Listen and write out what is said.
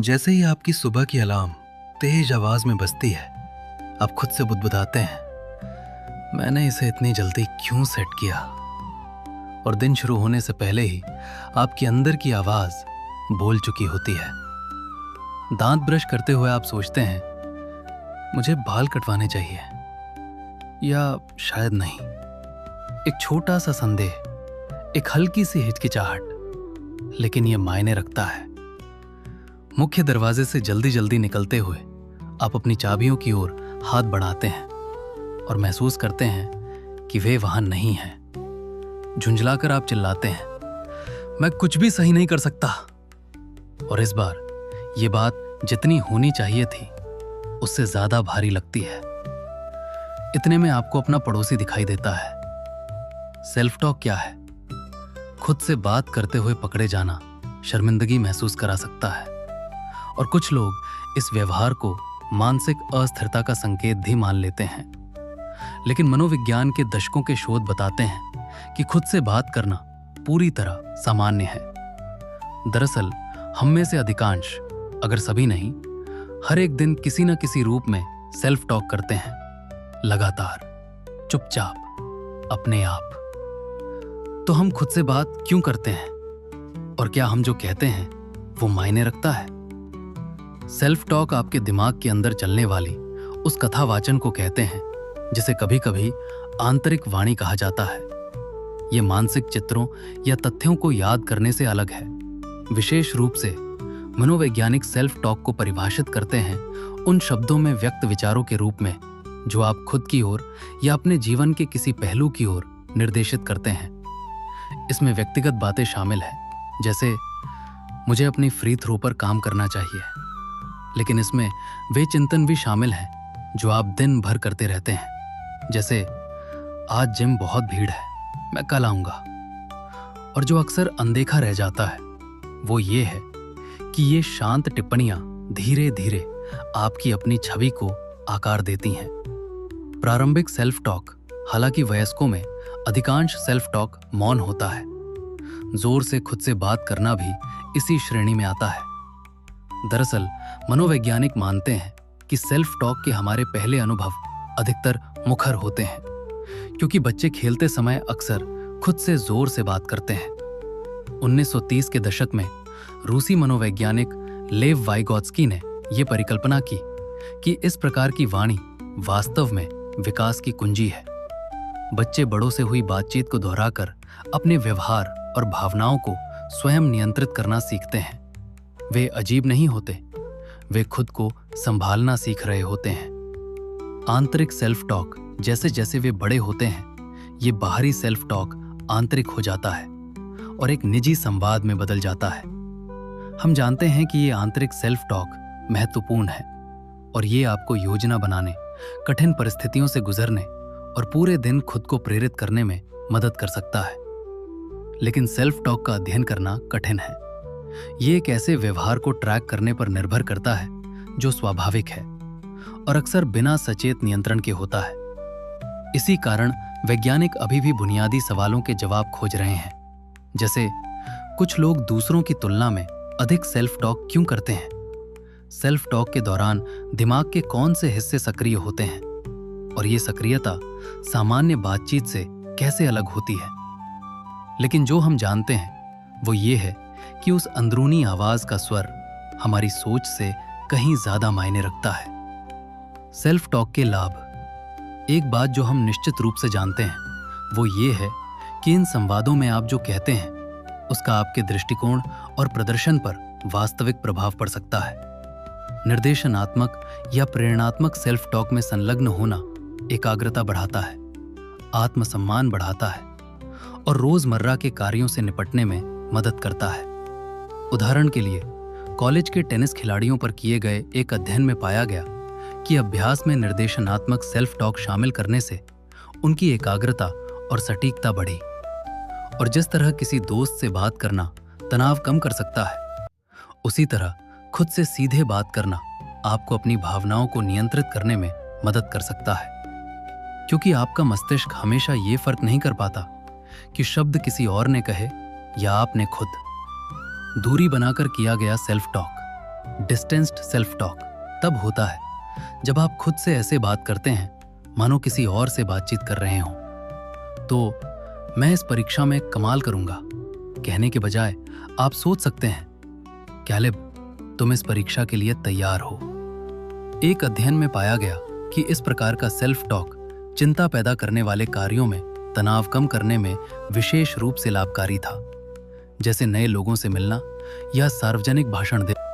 जैसे ही आपकी सुबह की अलार्म तेज आवाज में बजती है, आप खुद से बुदबुदाते हैं, मैंने इसे इतनी जल्दी क्यों सेट किया। और दिन शुरू होने से पहले ही आपकी अंदर की आवाज बोल चुकी होती है। दांत ब्रश करते हुए आप सोचते हैं, मुझे बाल कटवाने चाहिए, या शायद नहीं। एक छोटा सा संदेह, एक हल्की सी हिचकिचाहट, लेकिन यह मायने रखता है। मुख्य दरवाजे से जल्दी जल्दी निकलते हुए आप अपनी चाबियों की ओर हाथ बढ़ाते हैं और महसूस करते हैं कि वे वहां नहीं हैं। झुंझलाकर आप चिल्लाते हैं, मैं कुछ भी सही नहीं कर सकता। और इस बार ये बात जितनी होनी चाहिए थी उससे ज्यादा भारी लगती है। इतने में आपको अपना पड़ोसी दिखाई देता है। सेल्फ टॉक क्या है? खुद से बात करते हुए पकड़े जाना शर्मिंदगी महसूस करा सकता है, और कुछ लोग इस व्यवहार को मानसिक अस्थिरता का संकेत भी मान लेते हैं। लेकिन मनोविज्ञान के दशकों के शोध बताते हैं कि खुद से बात करना पूरी तरह सामान्य है। दरअसल हम में से अधिकांश, अगर सभी नहीं, हर एक दिन किसी न किसी रूप में सेल्फ टॉक करते हैं, लगातार, चुपचाप, अपने आप। तो हम खुद से बात क्यों करते हैं, और क्या हम जो कहते हैं वो मायने रखता है? सेल्फ टॉक आपके दिमाग के अंदर चलने वाली उस कथा वाचन को कहते हैं जिसे कभी कभी आंतरिक वाणी कहा जाता है। ये मानसिक चित्रों या तथ्यों को याद करने से अलग है। विशेष रूप से मनोवैज्ञानिक सेल्फ टॉक को परिभाषित करते हैं उन शब्दों में व्यक्त विचारों के रूप में जो आप खुद की ओर या अपने जीवन के किसी पहलू की ओर निर्देशित करते हैं। इसमें व्यक्तिगत बातें शामिल हैं, जैसे मुझे अपनी फ्री थ्रो पर काम करना चाहिए। लेकिन इसमें वे चिंतन भी शामिल हैं जो आप दिन भर करते रहते हैं, जैसे आज जिम बहुत भीड़ है, मैं कल आऊंगा। और जो अक्सर अनदेखा रह जाता है वो ये है कि ये शांत टिप्पणियां धीरे धीरे आपकी अपनी छवि को आकार देती हैं। प्रारंभिक सेल्फ टॉक, हालांकि वयस्कों में अधिकांश सेल्फ टॉक मौन होता है। जोर से खुद से बात करना भी इसी श्रेणी में आता है। दरअसल मनोवैज्ञानिक मानते हैं कि सेल्फ टॉक के हमारे पहले अनुभव अधिकतर मुखर होते हैं, क्योंकि बच्चे खेलते समय अक्सर खुद से जोर से बात करते हैं। 1930 के दशक में रूसी मनोवैज्ञानिक लेव वाइगोत्स्की ने यह परिकल्पना की कि इस प्रकार की वाणी वास्तव में विकास की कुंजी है। बच्चे बड़ों से हुई बातचीत को दोहराकर अपने व्यवहार और भावनाओं को स्वयं नियंत्रित करना सीखते हैं। वे अजीब नहीं होते, वे खुद को संभालना सीख रहे होते हैं। आंतरिक सेल्फ टॉक, जैसे जैसे वे बड़े होते हैं, ये बाहरी सेल्फ टॉक आंतरिक हो जाता है और एक निजी संवाद में बदल जाता है। हम जानते हैं कि ये आंतरिक सेल्फ टॉक महत्वपूर्ण है और ये आपको योजना बनाने, कठिन परिस्थितियों से गुजरने और पूरे दिन खुद को प्रेरित करने में मदद कर सकता है। लेकिन सेल्फ टॉक का अध्ययन करना कठिन है। ये एक ऐसे व्यवहार को ट्रैक करने पर निर्भर करता है जो स्वाभाविक है और अक्सर बिना सचेत नियंत्रण के होता है। इसी कारण वैज्ञानिक अभी भी बुनियादी सवालों के जवाब खोज रहे हैं, जैसे कुछ लोग दूसरों की तुलना में अधिक सेल्फ टॉक क्यों करते हैं? सेल्फ टॉक के दौरान दिमाग के कौन से हिस्से सक्रिय होते हैं और ये सक्रियता सामान्य बातचीत से कैसे अलग होती है? लेकिन जो हम जानते हैं वो ये है कि उस अंदरूनी आवाज का स्वर हमारी सोच से कहीं ज्यादा मायने रखता है। सेल्फ टॉक के लाभ। एक बात जो हम निश्चित रूप से जानते हैं वो ये है कि इन संवादों में आप जो कहते हैं उसका आपके दृष्टिकोण और प्रदर्शन पर वास्तविक प्रभाव पड़ सकता है। निर्देशनात्मक या प्रेरणात्मक सेल्फ टॉक में संलग्न होना एकाग्रता बढ़ाता है, आत्मसम्मान बढ़ाता है और रोजमर्रा के कार्यों से निपटने में मदद करता है। उदाहरण के लिए, कॉलेज के टेनिस खिलाड़ियों पर किए गए एक अध्ययन में पाया गया कि अभ्यास में निर्देशनात्मक सेल्फ टॉक शामिल करने से उनकी एकाग्रता और सटीकता बढ़ी। और जिस तरह किसी दोस्त से बात करना तनाव कम कर सकता है, उसी तरह खुद से सीधे बात करना आपको अपनी भावनाओं को नियंत्रित करने में मदद कर सकता है, क्योंकि आपका मस्तिष्क हमेशा ये फर्क नहीं कर पाता कि शब्द किसी और ने कहे या आपने खुद। दूरी बनाकर किया गया self talk, distanced self talk तब होता है जब आप खुद से ऐसे बात करते हैं मानो किसी और से बातचीत कर रहे हों। तो मैं इस परीक्षा में कमाल करूंगा कहने के बजाय आप सोच सकते हैं, कैलेब, तुम इस परीक्षा के लिए तैयार हो। एक अध्ययन में पाया गया कि इस प्रकार का सेल्फ टॉक चिंता पैदा करने वाले कार्यों में तनाव कम करने में विशेष रूप से लाभकारी था, जैसे नए लोगों से मिलना या सार्वजनिक भाषण देना।